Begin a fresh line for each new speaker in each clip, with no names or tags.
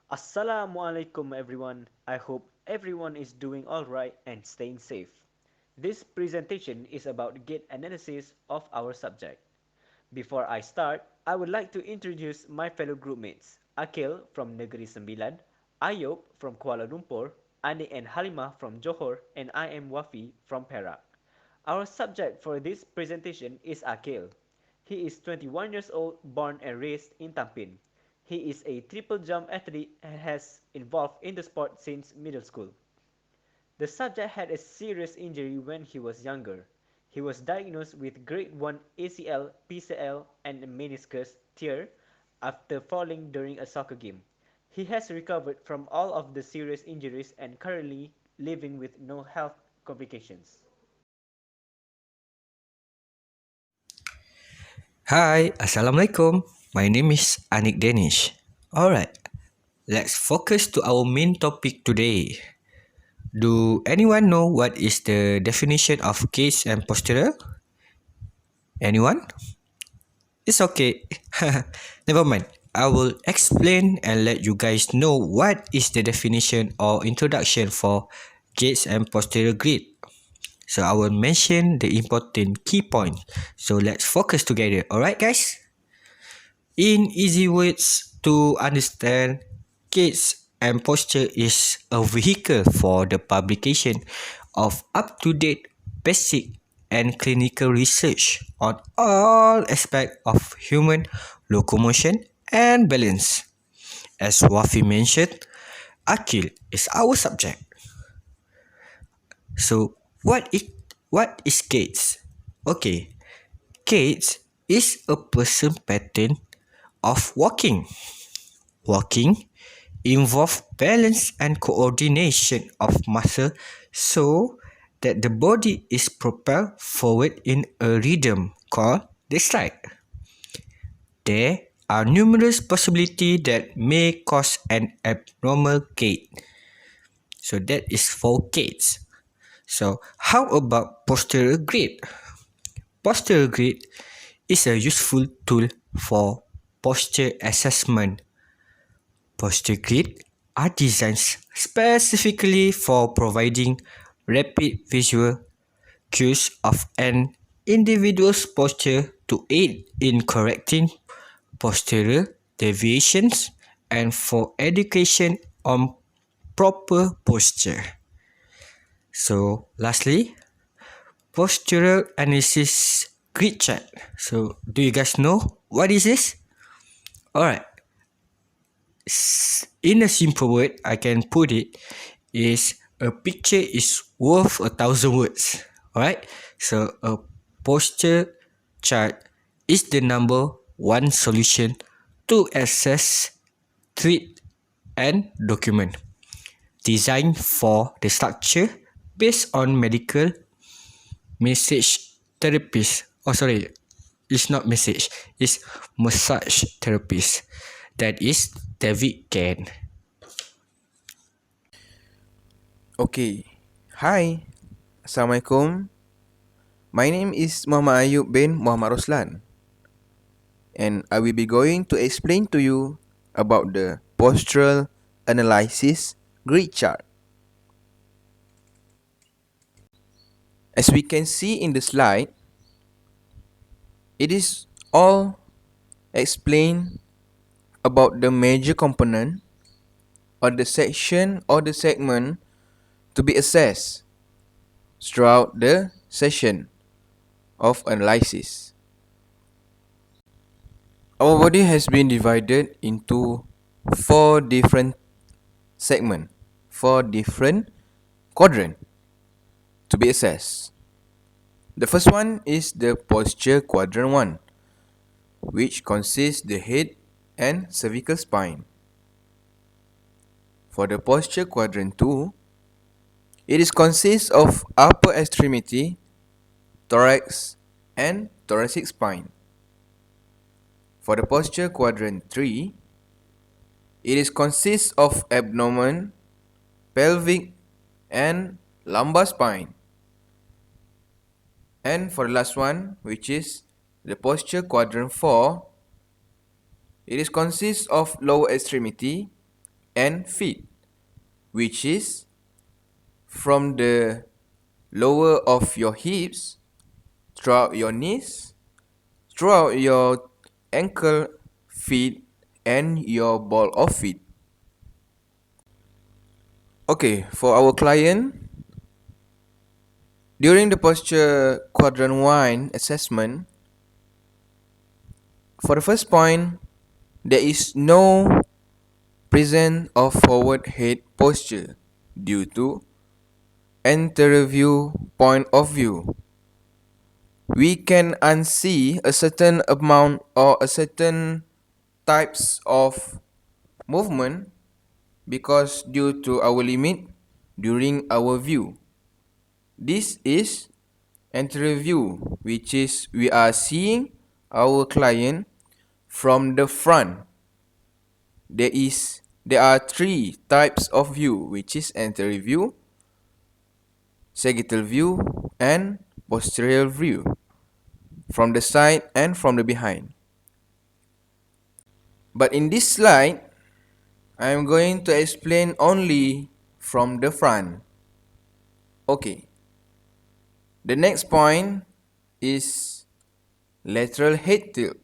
Assalamualaikum everyone. I hope everyone is doing alright and staying safe. This presentation is about gait analysis of our subject. Before I start, I would like to introduce my fellow groupmates. Akil from Negeri Sembilan, Ayub from Kuala Lumpur, Anik and Halimah from Johor, and I am Wafi from Perak. Our subject for this presentation is Akil. He is 21 years old, born and raised in Tampin. He is a triple jump athlete and has involved in the sport since middle school. The subject had a serious injury when he was younger. He was diagnosed with grade 1 ACL, PCL, and a meniscus tear after falling during a soccer game. He has recovered from all of the serious injuries and currently living with no health complications.
Hi, Assalamualaikum. My name is Anik Danish. Alright, let's focus to our main topic today. Do anyone know what is the definition of gaze and posture? Anyone? It's okay. Never mind. I will explain and let you guys know what is the definition or introduction for gaze and posterior grid. So I will mention the important key points. So let's focus together. Alright guys? In easy words to understand, gaits and posture is a vehicle for the publication of up-to-date basic and clinical research on all aspects of human locomotion and balance. As Wafi mentioned, Akil is our subject. So what is gaits? Okay, gaits is a person pattern of walking. Walking involves balance and coordination of muscle so that the body is propelled forward in a rhythm called the stride. There are numerous possibilities that may cause an abnormal gait. So that is for gaits. So how about posterior gait? Posterior gait is a useful tool for posture assessment. Posture grid are designed specifically for providing rapid visual cues of an individual's posture to aid in correcting postural deviations and for education on proper posture. So, lastly, postural analysis grid chart. So, do you guys know what is this? Alright, in a simple word, I can put it is a picture is worth 1,000 words. Alright, so a posture chart is the number one solution to assess, treat, and document. Designed for the structure based on medical message therapies. Oh, sorry, it's not message, it's massage therapist. That is David Kane.
Okay. Hi. Assalamualaikum. My name is Muhammad Ayub bin Muhammad Roslan, and I will be going to explain to you about the postural analysis grid chart. As we can see in the slide, it is all explained about the major component or the section or the segment to be assessed throughout the session of analysis. Our body has been divided into four different segments, four different quadrants to be assessed. The first one is the posture quadrant 1, which consists the head and cervical spine. For the posture quadrant 2, it is consists of upper extremity, thorax, and thoracic spine. For the posture quadrant 3, it is consists of abdomen, pelvic, and lumbar spine. And for the last one, which is the posture quadrant 4, it is consists of lower extremity, and feet, which is from the lower of your hips, throughout your knees, throughout your ankle, feet, and your ball of feet. Okay, for our client, during the posture quadrant 1 assessment, for the first point, there is no presence of forward head posture due to anterior view point of view. We can unsee a certain amount or a certain types of movement because due to our limit during our view. This is anterior view, which is we are seeing our client from the front. There are three types of view, which is anterior view, sagittal view, and posterior view, from the side and from the behind. But in this slide, I am going to explain only from the front. Okay. The next point is lateral head tilt.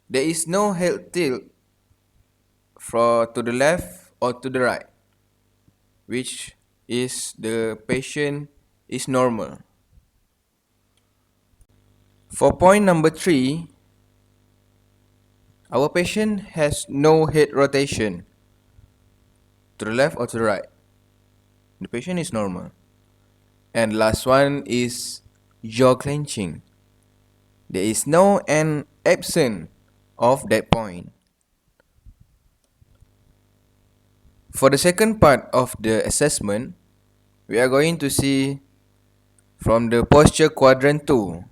There is no head tilt to the left or to the right, which is the patient is normal. For point number 3, our patient has no head rotation to the left or to the right. The patient is normal. And last one is jaw clenching. There is no an absence of that point. For the second part of the assessment, we are going to see from the posture quadrant 2.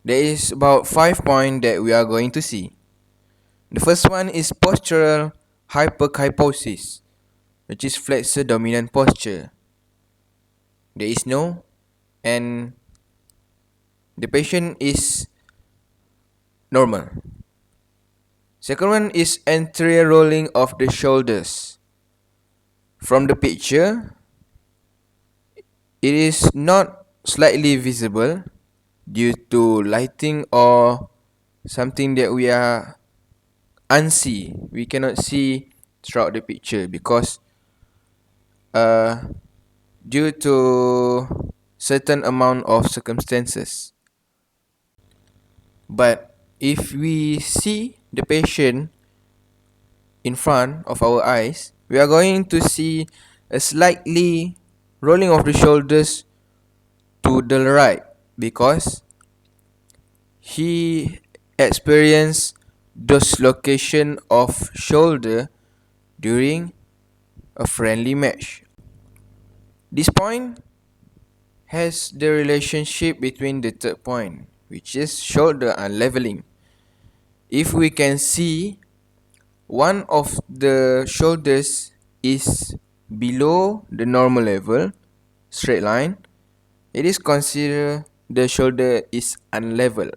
There is about 5 points that we are going to see. The first one is postural hyperkyphosis, which is flexor dominant posture. There is no, and the patient is normal. Second one is anterior rolling of the shoulders. From the picture, it is not slightly visible due to lighting or something that we are unsee. We cannot see throughout the picture because due to certain amount of circumstances. But if we see the patient in front of our eyes, we are going to see a slightly rolling of the shoulders to the right because he experienced dislocation of shoulder during a friendly match. This point has the relationship between the third point, which is shoulder unleveling. If we can see one of the shoulders is below the normal level, straight line, it is considered the shoulder is unlevel.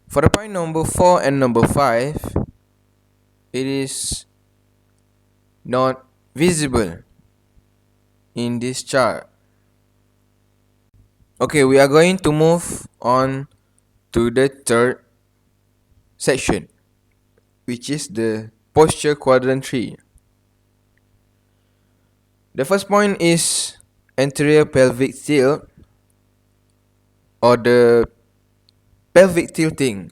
For the point number 4 and number 5, it is not visible in this chart. Okay, we are going to move on to the third section, which is the posture quadrant 3. The first point is anterior pelvic tilt or the pelvic tilting,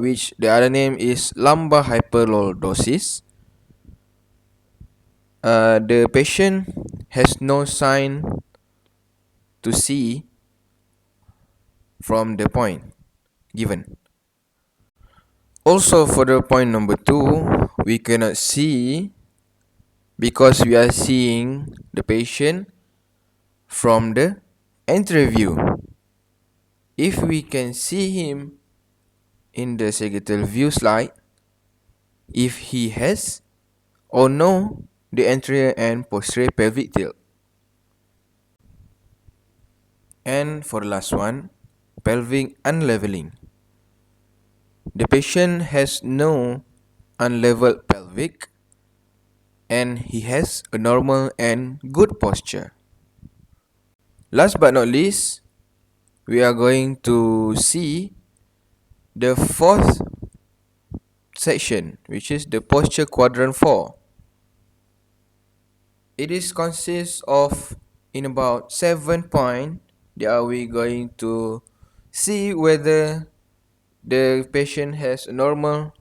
which the other name is lumbar hyperlordosis. The patient has no sign to see from the point given. Also for the point number 2, we cannot see because we are seeing the patient from the anterior view. If we can see him in the sagittal view slide, if he has or no the anterior and posterior pelvic tilt. And for the last one, pelvic unleveling. The patient has no unleveled pelvic and he has a normal and good posture. Last but not least, we are going to see the fourth section, which is the posture quadrant 4. It is consists of in about 7 points that are we going to see whether the patient has a normal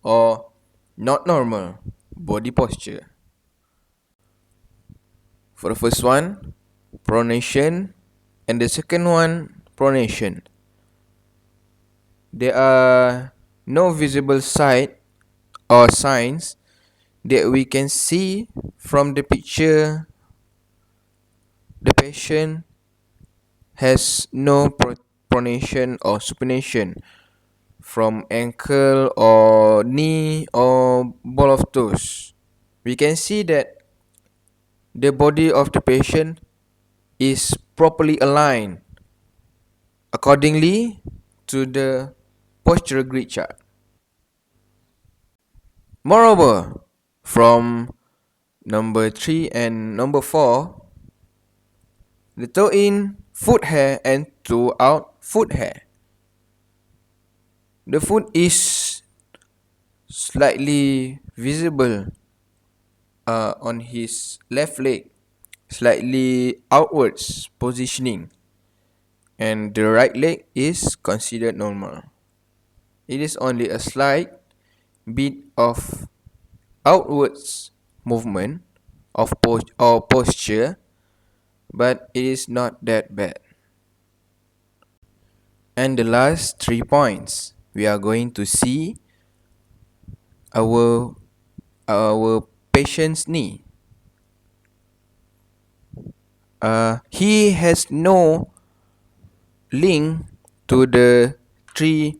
or not normal body posture. For the first one, pronation, and the second one, pronation. There are no visible sight or signs that we can see from the picture. The patient has no pronation or supination from ankle or knee or ball of toes. We can see that the body of the patient is properly aligned accordingly to the postural grid chart. Moreover, from number 3 and number 4, the toe in foot hair and toe out foot hair. The foot is slightly visible on his left leg, slightly outwards positioning, and the right leg is considered normal. It is only a slight bit of outwards movement of posture, but it is not that bad. And the last 3 points, we are going to see our patient's knee. He has no link to the 3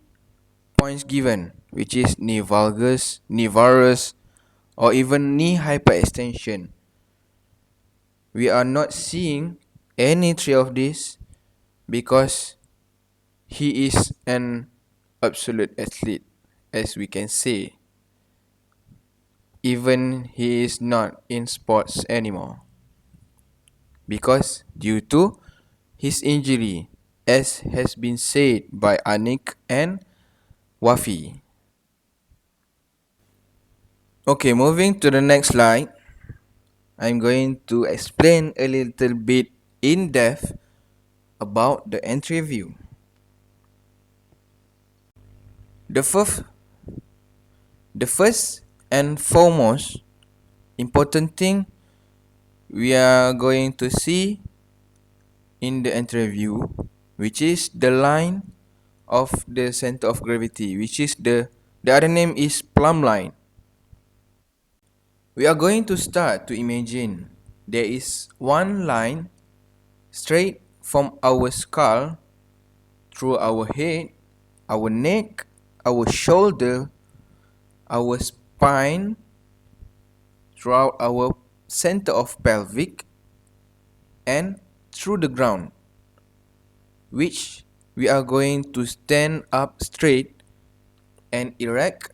points given, which is knee valgus, knee varus, or even knee hyperextension. We are not seeing any 3 of these because he is an absolute athlete, as we can say, even he is not in sports anymore, because due to his injury, as has been said by Anik and Wafi. Okay, moving to the next slide, I'm going to explain a little bit in depth about the entry view. The first, the first and foremost important thing we are going to see in the entry view, which is the line of the center of gravity, which is the other name is plumb line. We are going to start to imagine there is one line straight from our skull through our head, our neck, our shoulder, our spine, throughout our center of pelvic, and through the ground, which we are going to stand up straight and erect,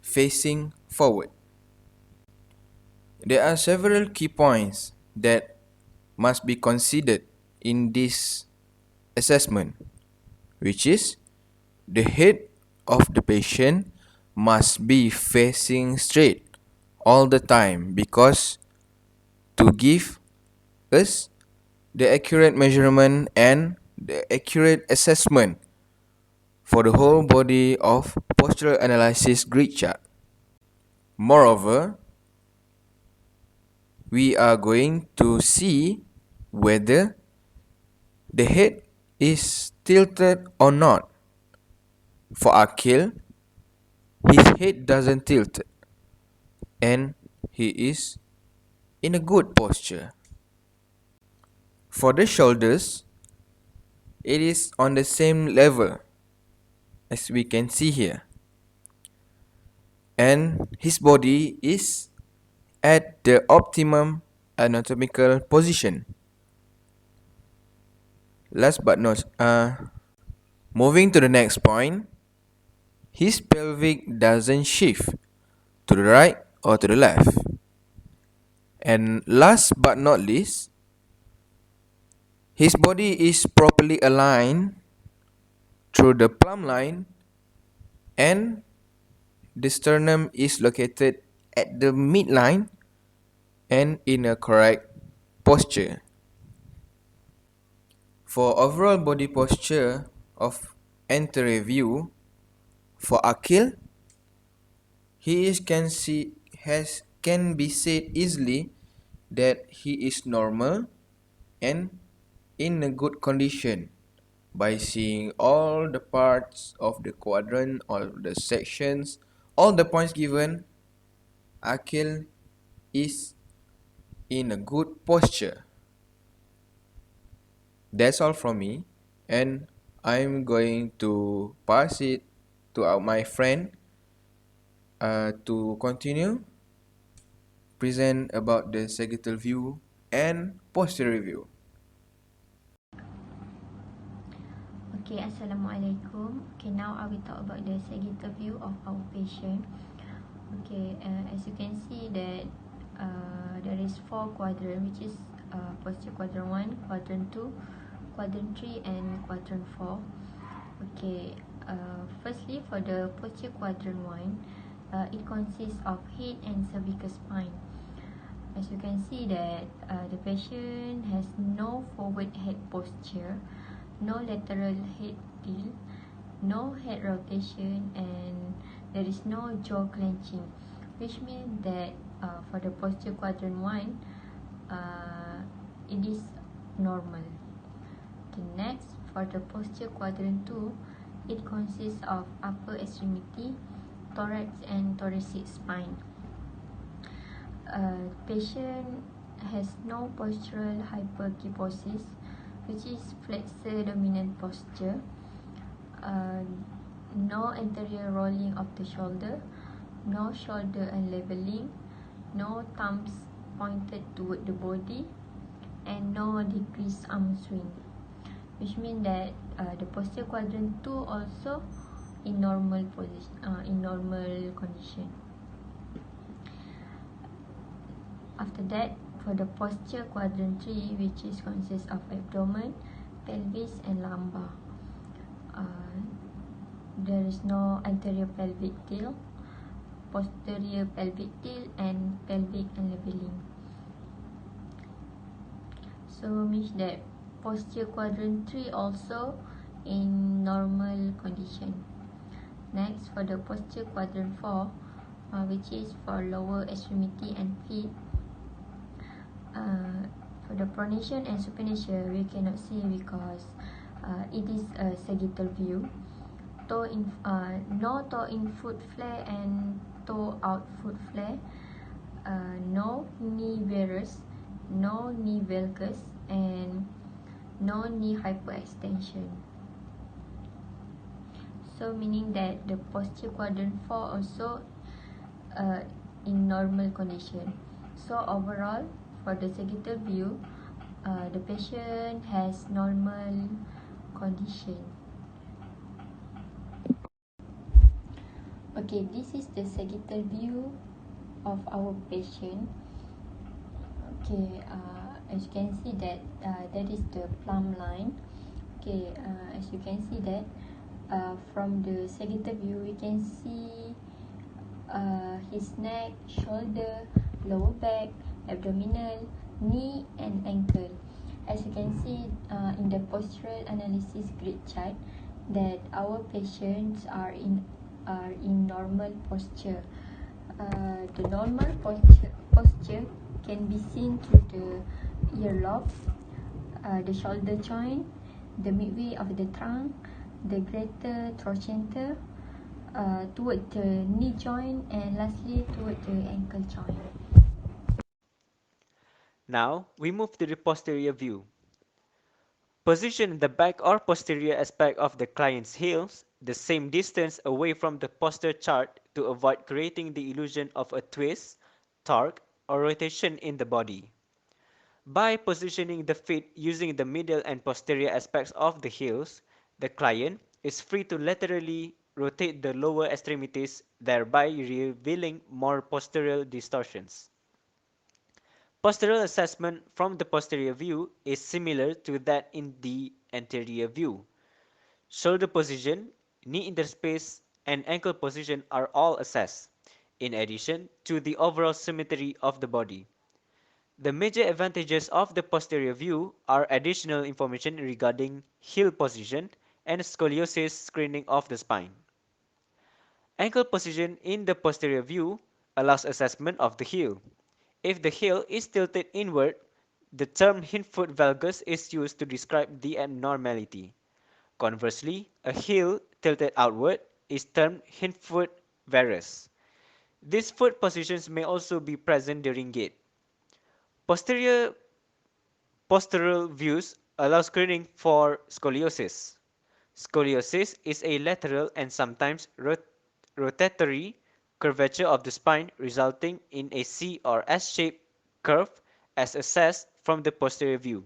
facing forward. There are several key points that must be considered in this assessment, which is the head of the patient must be facing straight all the time, because to give us the accurate measurement and the accurate assessment for the whole body of postural analysis grid chart. Moreover, we are going to see whether the head is tilted or not. For Akil, his head doesn't tilt and he is in a good posture. For the shoulders, it is on the same level as we can see here, and his body is at the optimum anatomical position. Last but not moving to the next point, His pelvic doesn't shift to the right or to the left. And last but not least, his body is properly aligned through the plumb line and the sternum is located at the midline and in a correct posture. For overall body posture of anterior view, for Akil, he is can be said easily that he is normal and in a good condition by seeing all the parts of the quadrant or the sections, all the points given. Akil is in a good posture. That's all from me, and I'm going to pass it to my friend to continue present about the sagittal view and posterior view.
Okay, Assalamualaikum. Okay, now I will talk about the sagittal view of our patient. Okay, as you can see that there is 4 quadrant, which is posterior quadrant 1, quadrant 2, quadrant 3 and quadrant 4. Okay, firstly for the posterior quadrant 1, it consists of head and cervical spine. As you can see that the patient has no forward head posture, no lateral head tilt, no head rotation, and there is no jaw clenching, which means that for the posterior quadrant 1, it is normal. Okay, next for the posterior quadrant 2, it consists of upper extremity, thorax and thoracic spine. Patient has no postural hyperkiposis, which is flexor dominant posture, uh, no anterior rolling of the shoulder, no shoulder unleveling, no thumbs pointed toward the body, and no decreased arm swing, which means that the posterior quadrant 2 also in normal position, in normal condition. After that, for the posterior quadrant 3, which is consists of abdomen, pelvis and lumbar, there is no anterior pelvic tilt, posterior pelvic tilt and pelvic unleveling. So means that posterior quadrant 3 also in normal condition. Next, for the posterior quadrant 4, which is for lower extremity and feet, for the pronation and supination we cannot see because it is a sagittal view. No toe in foot flare and toe out foot flare, no knee varus, no knee valgus, and no knee hyperextension. So meaning that the posterior quadrant 4 also in normal condition. So overall, for the sagittal view, the patient has normal condition. Okay, this is the sagittal view of our patient. Okay, as you can see that that is the plumb line. Okay, as you can see that from the sagittal view, we can see his neck, shoulder, lower back, abdominal, knee and ankle. As you can see in the postural analysis grid chart, that our patients are in normal posture. The normal posture can be seen through the earlobe, the shoulder joint, the midway of the trunk, the greater trochanter, toward the knee joint, and lastly toward the ankle joint.
Now we move to the posterior view. Position the back or posterior aspect of the client's heels the same distance away from the posterior chart to avoid creating the illusion of a twist, torque, or rotation in the body. By positioning the feet using the medial and posterior aspects of the heels, the client is free to laterally rotate the lower extremities, thereby revealing more postural distortions. Postural assessment from the posterior view is similar to that in the anterior view. Shoulder position, knee interspace, and ankle position are all assessed, in addition to the overall symmetry of the body. The major advantages of the posterior view are additional information regarding heel position and scoliosis screening of the spine. Ankle position in the posterior view allows assessment of the heel. If the heel is tilted inward, the term hindfoot valgus is used to describe the abnormality. Conversely, a heel tilted outward is termed hindfoot varus. These foot positions may also be present during gait. Posterior postural views allow screening for scoliosis. Scoliosis is a lateral and sometimes rotatory curvature of the spine resulting in a C or S-shaped curve as assessed from the posterior view.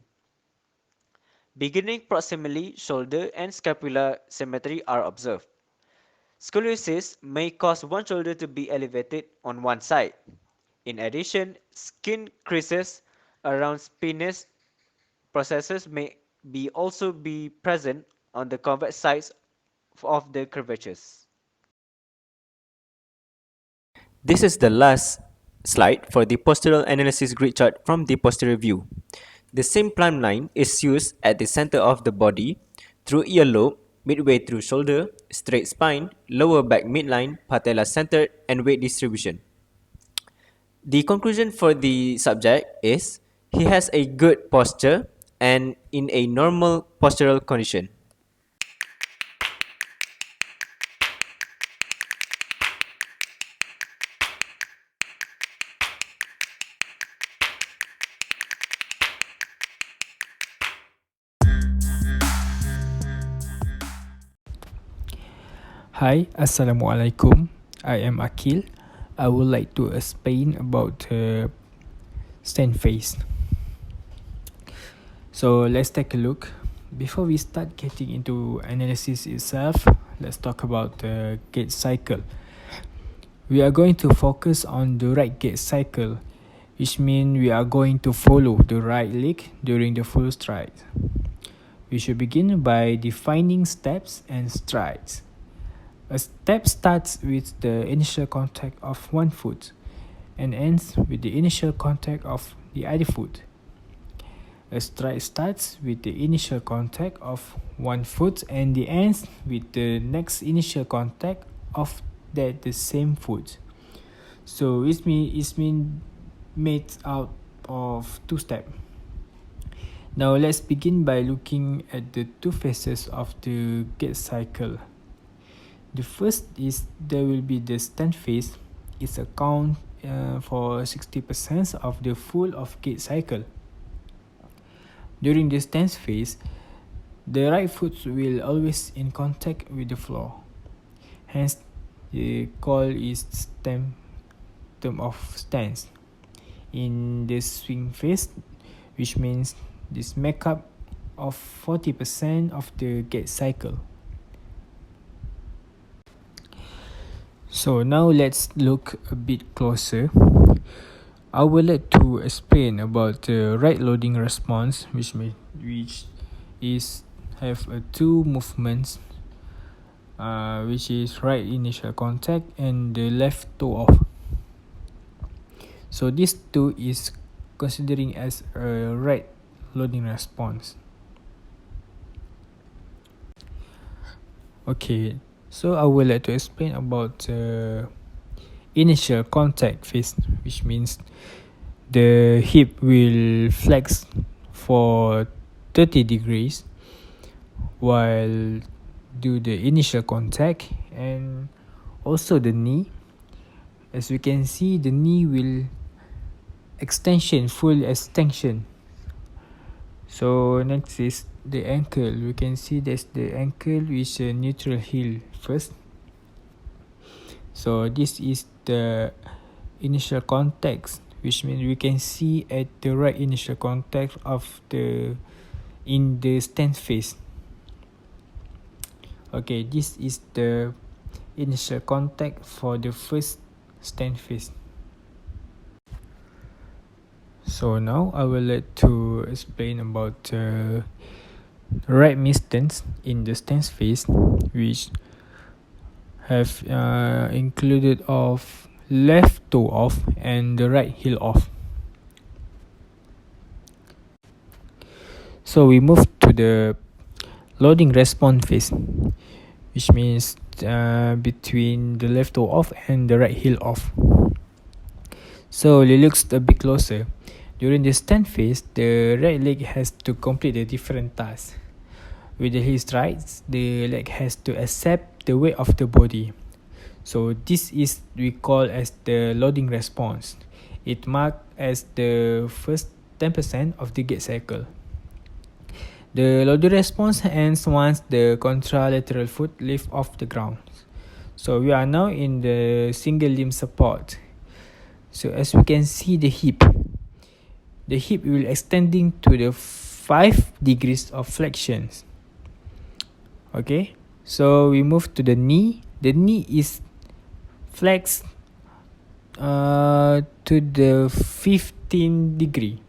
Beginning proximally, shoulder and scapular symmetry are observed. Scoliosis may cause one shoulder to be elevated on one side. In addition, skin creases around spinous processes may also be present on the convex sides of the curvatures.
This is the last slide for the postural analysis grid chart from the posterior view. The same plumb line is used at the center of the body, through earlobe, midway through shoulder, straight spine, lower back midline, patella centered, and weight distribution. The conclusion for the subject is he has a good posture and in a normal postural condition.
Hi, Assalamualaikum. I am Akil. I would like to explain about stand face. So let's take a look. Before we start getting into analysis itself, let's talk about the gait cycle. We are going to focus on the right gait cycle, which means we are going to follow the right leg during the full stride. We should begin by defining steps and strides. A step starts with the initial contact of one foot and ends with the initial contact of the other foot. A stride starts with the initial contact of one foot and the ends with the next initial contact of the same foot. So it's been made out of two steps. Now let's begin by looking at the two phases of the gait cycle. The first is there will be the stand phase. It's account for 60% of the full of gait cycle. During the stance phase, the right foot will always in contact with the floor. Hence, the call is term of stance. In the swing phase, which means this make up of 40% of the gait cycle. So now let's look a bit closer. I would like to explain about the right loading response, which is have two movements, which is right initial contact and the left toe off. So this two is considering as a right loading response. Okay. So I would like to explain about initial contact phase, which means the hip will flex for 30 degrees while do the initial contact, and also the knee. As we can see, the knee will full extension. So next is the ankle. We can see that's the ankle with a neutral heel first. So this is the initial contact, which means we can see at the right initial contact of in the stance phase. Okay, this is the initial contact for the first stand phase. So now I will like to explain about right mid stance in the stance phase, which have included of left toe off and the right heel off. So we move to the loading response phase, which means between the left toe off and the right heel off. So it looks a bit closer. During the stand phase, the right leg has to complete a different task. With the heel strides, the leg has to accept the weight of the body. So this is we call as the loading response. It marked as the first 10% of the gait cycle. The loading response ends once the contralateral foot lifts off the ground. So we are now in the single limb support. So as we can see the hip will extending to the 5 degrees of flexions. Okay, so we move to the knee. The knee is flexed to the 15 degree.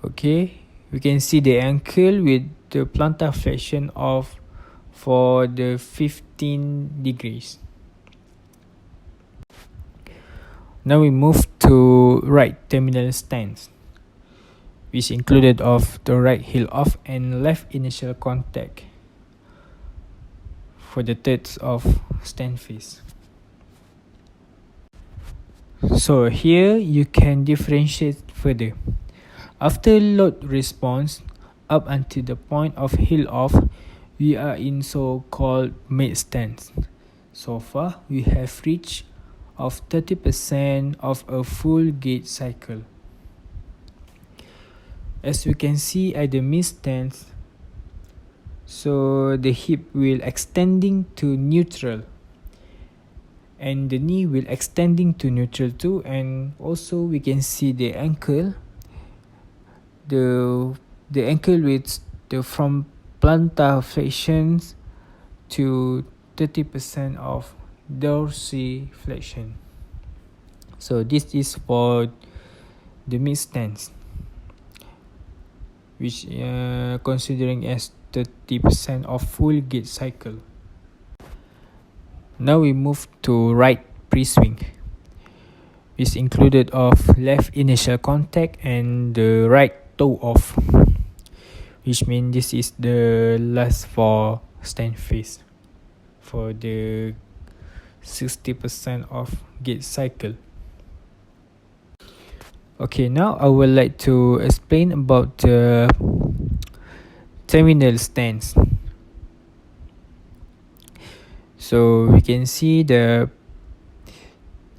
Okay, we can see the ankle with the plantar flexion of for the 15 degrees. Now we move to right terminal stance, which included of the right heel off and left initial contact for the third of stand phase. So here you can differentiate further. After load response up until the point of heel off, we are in so-called mid stance. So far, we have reached of 30% of a full gait cycle. As we can see at the mid stance, so the hip will extending to neutral and the knee will extending to neutral too, and also we can see the ankle, the ankle with the from plantar flexions to 30% of dorsiflexion. So this is for the mid stance, which considering as 30% of full gait cycle. Now we move to right pre-swing, which included of left initial contact and the right toe off, which means this is the last for stand phase for the 60% of gait cycle. Okay, now I would like to explain about the terminal stance. So we can see the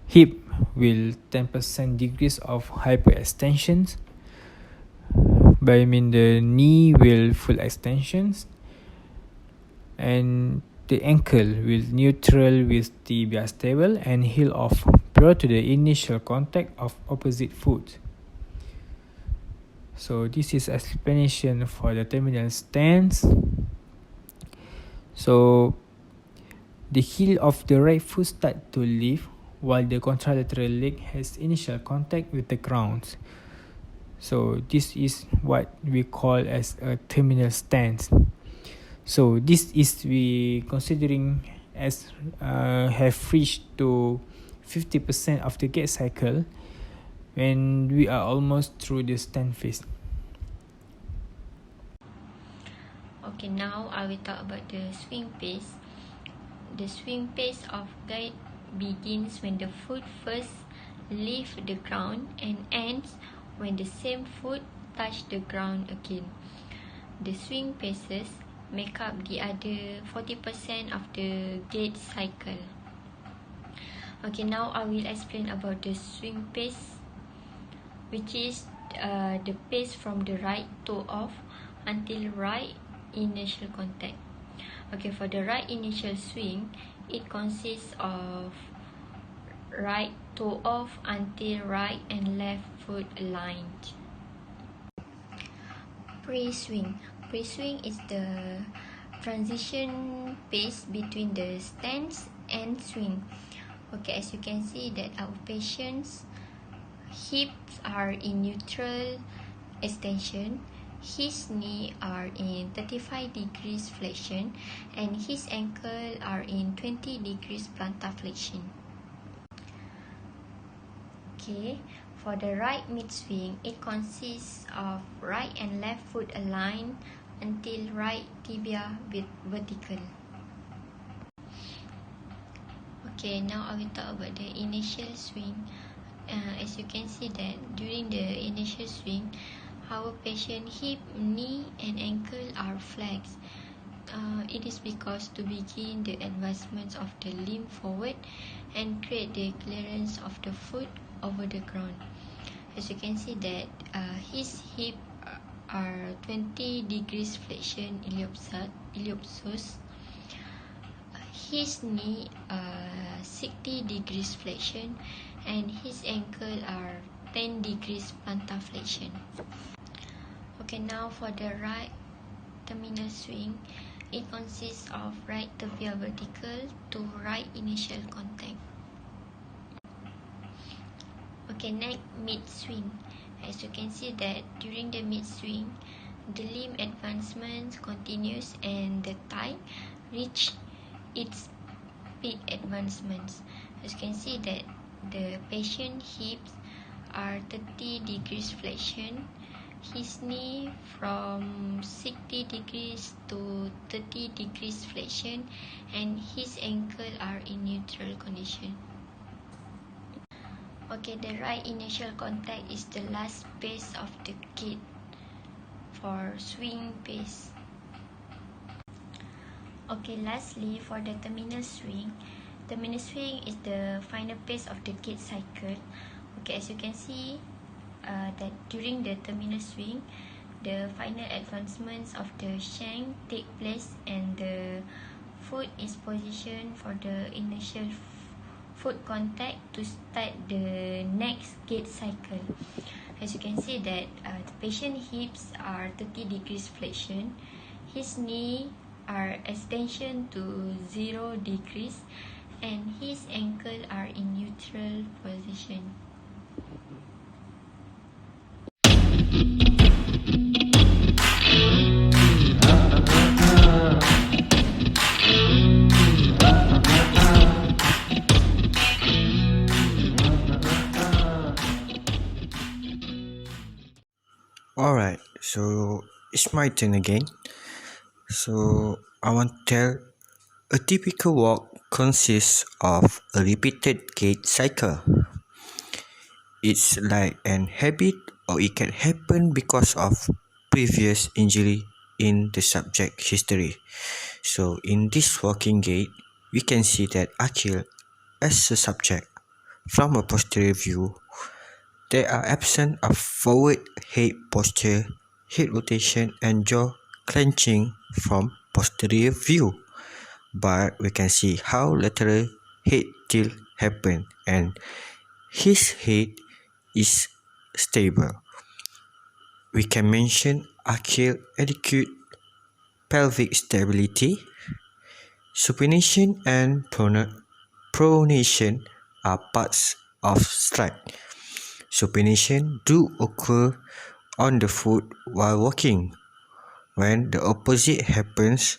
hip will 10% degrees of hyperextensions, but I mean the knee will full extensions, and the ankle will neutral with tibia stable and heel off prior to the initial contact of opposite foot. So this is explanation for the terminal stance. So the heel of the right foot start to lift while the contralateral leg has initial contact with the ground. So this is what we call as a terminal stance. So this is we considering as have reached to 50% of the gait cycle when we are almost through the stand phase.
Okay, now I will talk about the swing pace. The swing pace of Gait begins when the foot first leaves the ground and ends when the same foot touch the ground again. The swing paces make up the other 40% of the gait cycle. Okay, now I will explain about the swing pace, which is the pace from the right toe off until right initial contact. Okay, for the right initial swing, it consists of right toe off until right and left foot aligned. Pre-swing. Pre-swing is the transition pace between the stance and swing. Okay, as you can see that our patient's hips are in neutral extension, his knee are in 35 degrees flexion, and his ankle are in 20 degrees plantar flexion. Okay, for the right mid swing, it consists of right and left foot aligned until right tibia vertical. Okay, now I will talk about the initial swing. As you can see that during the initial swing, our patient hip, knee and ankle are flexed. It is because to begin the advancement of the limb forward and create the clearance of the foot over the ground. As you can see that his hip are 20 degrees flexion iliopsoas. His knee 60 degrees flexion, and his ankle are 10 degrees plantar flexion. Okay, now for the right terminal swing, it consists of right tibia vertical to right initial contact. Okay, next mid swing. As you can see that during the mid swing, the limb advancement continues and the thigh reach its peak advancements. As you can see that the patient hips are 30 degrees flexion, his knee from 60 degrees to 30 degrees flexion, and his ankle are in neutral condition. Okay, the right initial contact is the last pace of the gait for swing pace. Okay, lastly, for the terminal swing is the final pace of the gait cycle. Okay, as you can see that during the terminal swing, the final advancements of the shank take place and the foot is positioned for the initial foot contact to start the next gait cycle. As you can see that the patient hips are 30 degrees flexion, his knee are extension to 0 degrees, and his ankle are in neutral position.
Alright, so it's my turn again. So I want to tell a typical walk consists of a repeated gait cycle. It's like an habit or it can happen because of previous injury in the subject history. So in this walking gait, we can see that Akil as a subject from a posterior view, they are absent of forward head posture, head rotation and jaw clenching from posterior view. But we can see how lateral head tilt happen and his head is stable. We can mention axial adequate pelvic stability. Supination and pronation are parts of stride. Supination do occur on the foot while walking. When the opposite happens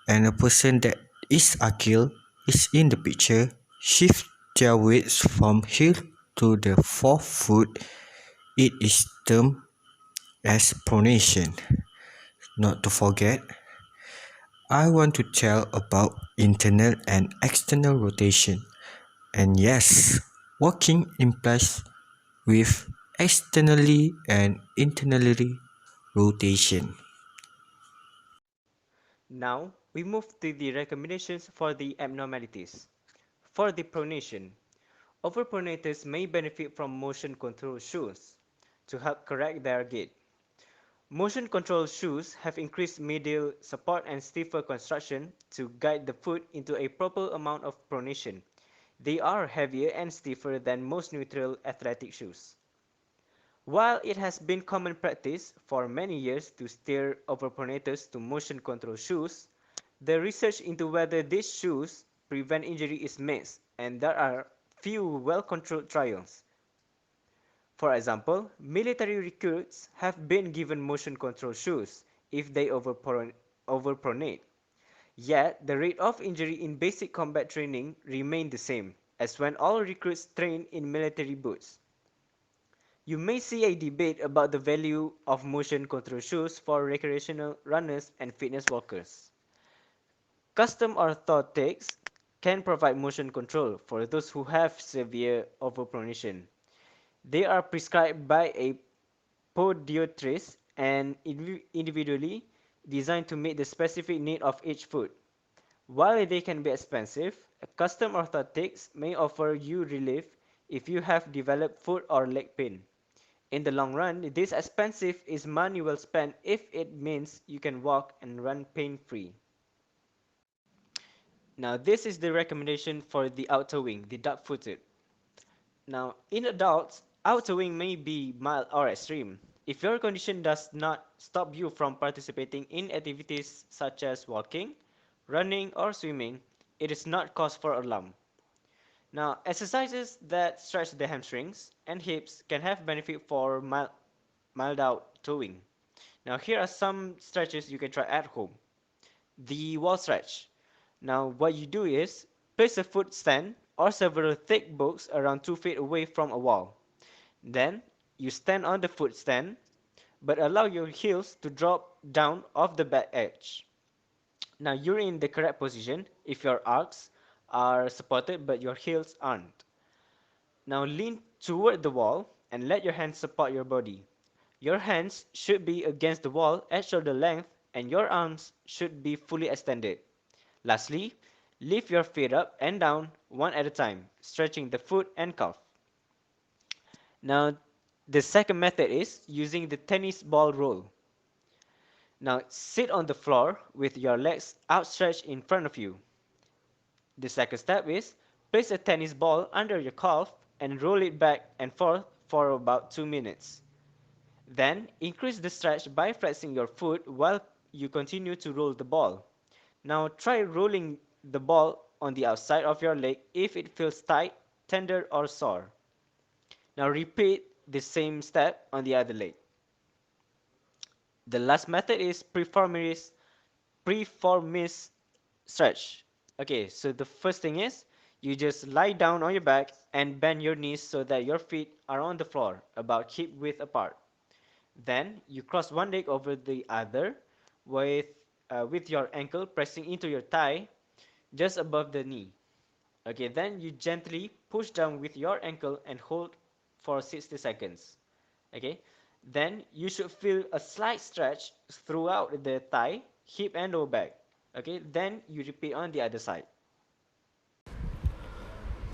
and a person that is axial is in the picture, shift their weights from heel to the forefoot, it is termed as pronation. Not to forget, I want to tell about internal and external rotation. And yes, walking implies with externally and internally rotation.
Now, we move to the recommendations for the abnormalities. For the pronation, overpronators may benefit from motion control shoes to help correct their gait. Motion control shoes have increased medial support and stiffer construction to guide the foot into a proper amount of pronation. They are heavier and stiffer than most neutral athletic shoes. While it has been common practice for many years to steer overpronators to motion control shoes, the research into whether these shoes prevent injury is mixed, and there are few well-controlled trials. For example, military recruits have been given motion control shoes if they overpronate. Yet, the rate of injury in basic combat training remained the same as when all recruits trained in military boots. You may see a debate about the value of motion control shoes for recreational runners and fitness walkers. Custom orthotics can provide motion control for those who have severe overpronation. They are prescribed by a podiatrist and individually designed to meet the specific need of each foot. While they can be expensive, custom orthotics may offer you relief if you have developed foot or leg pain. In the long run, this expensive is money well spent if it means you can walk and run pain-free. Now, this is the recommendation for the outer-wing, the duck-footed. Now, in adults, outer-wing may be mild or extreme. If your condition does not stop you from participating in activities such as walking, running, or swimming, it is not cause for alarm. Now, exercises that stretch the hamstrings and hips can have benefit for mild out towing. Now, here are some stretches you can try at home. The wall stretch. Now, what you do is place a foot stand or several thick books around 2 feet away from a wall. Then, you stand on the foot stand, but allow your heels to drop down off the back edge. Now, you're in the correct position if your arcs are supported but your heels aren't. Now, lean toward the wall and let your hands support your body. Your hands should be against the wall at shoulder length and your arms should be fully extended. Lastly, lift your feet up and down one at a time, stretching the foot and calf. Now, the second method is using the tennis ball roll. Now, sit on the floor with your legs outstretched in front of you. The second step is place a tennis ball under your calf and roll it back and forth for about 2 minutes. Then, increase the stretch by flexing your foot while you continue to roll the ball. Now, try rolling the ball on the outside of your leg if it feels tight, tender, or sore. Now, repeat the same step on the other leg. The last method is preformist stretch. Okay, so the first thing is you just lie down on your back and bend your knees so that your feet are on the floor, about hip width apart. Then you cross one leg over the other with your ankle pressing into your thigh just above the knee. Okay, then you gently push down with your ankle and hold for 60 seconds. Okay, then you should feel a slight stretch throughout the thigh, hip, and lower back. Okay, then you repeat on the other side.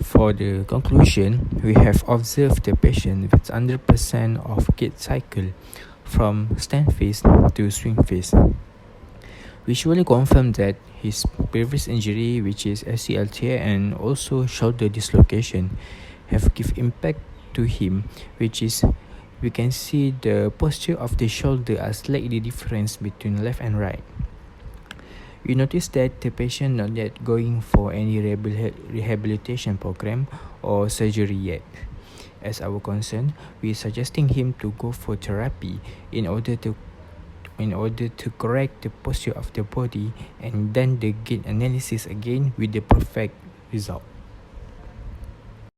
For the conclusion, we have observed the patient with 100% of gait cycle from stand phase to swing phase. We surely confirm that his previous injury, which is ACL tear and also shoulder dislocation, have give impact to him, which is we can see the posture of the shoulder are slightly different between left and right. We notice that the patient not yet going for any rehabilitation program or surgery yet. As our concern, we are suggesting him to go for therapy in order to correct the posture of the body and then the gait analysis again with the perfect result.